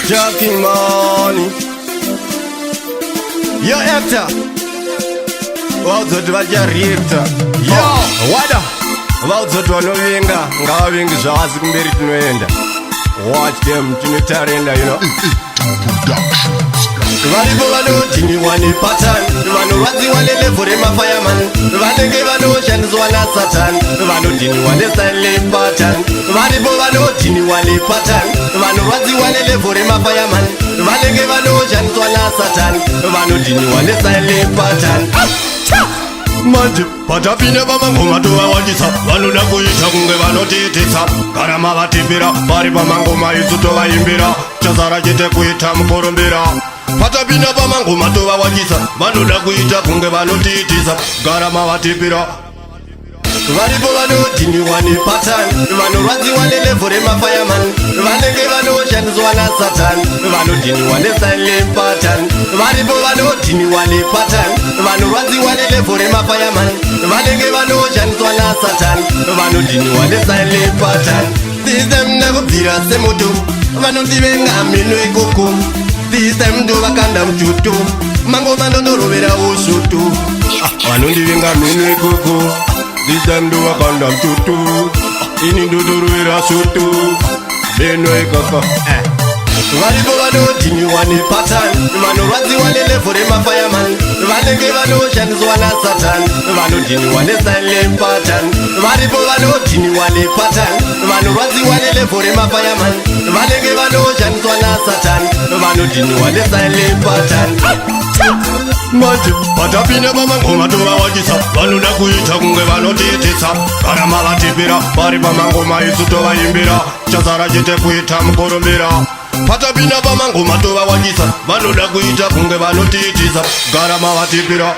Talking money. Yo, actor. Waudzoti vachareactor. Yo, wada. Vaudzoti vanovenga ngavavengi zvavasi kumberi tinoenda. Watch them, tinotarenda, you know. Varipo vanoti ni wane pattern, vanorwadziwa nelevo remafireman, vanenge vanoshandiswa naSatan, vanoti ni wane silent pattern. Varipo vanoti ni wane pattern, vanorwadziwa nelevo remafireman, vanenge vanoshandiswa naSatan, vanoti ni wane silent pattern. Manje patapinda pamangoma tovawandisa, vanoda kuita kunge vanotiitisa, kana mavatipira vari pamangoma isu tovaimbira, chazara chete kuita mukorombera. Patapinda pamangoma tovawandisa, vanoda kuita kunge vanotiitisa, gara mavatipira. Varipo vanoti ni wane pattern, vanorwadziwa nelevo remafireman, vanenge vanoshandiswa naSatan, vanoti ni wane silent pattern. Varipo vanoti ni wane pattern, vanorwadziwa nelevo remafireman, vanenge vanoshandiswa naSatan, vanoti ni wane silent pattern. System nakubvira semoto, vanotivenga mino ikoko. System ndovakanda muchuto, mangoma ndonorovera usvutu. Vanondivenga mino ikoko. This time do a condom tutu. Ini ndodorovera sutu. Beno ikoko. Varipo vanoti ni wane pattern, vanorwadziwa nelevo remafireman, vanenge vanoshandiswa naSatan, vanoti ni wane silent pattern. Varipo vanoti ni wane pattern, vanorwadziwa nelevo remafireman, vanenge vanoshandiswa naSatan, vanoti ni wane silent pattern. Manje patapinda pamangoma tovawandisa, vanoda kuita kunge vanotiitisa, kana mavatipira vari pamangoma isu tovaimbira, chazara chete kuita mukorombera. Patapinda pamangoma tovawandisa, vanoda kuita kunge vanotiitisa, gara mavatipira.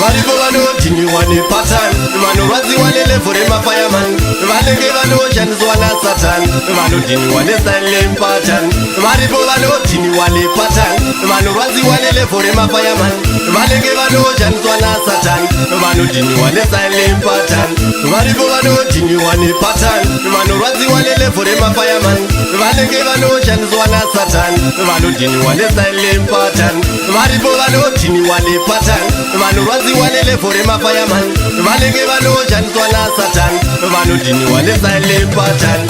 Varipo vanoti ni wane pattern, vanorwadziwa nelevo remafireman, vanenge vanoshandiswa naSatan, vanoti ni wane silent pattern. Varipo vanoti ni wane pattern, vanorwadziwa nelevo remafireman, vanenge vanoshandiswa naSatan, vanoti ni wane silent pattern. Varipo vanoti ni wane pattern, vanorwadziwa nelevo remafireman, vanenge vanoshandiswa naSatan, vanoti ni wane silent pattern. Varipo vanoti ni wane pattern, vanorwadziwa nelevo remafireman, vanenge vanoshandiswa naSatan, vanoti ni wane silent pattern.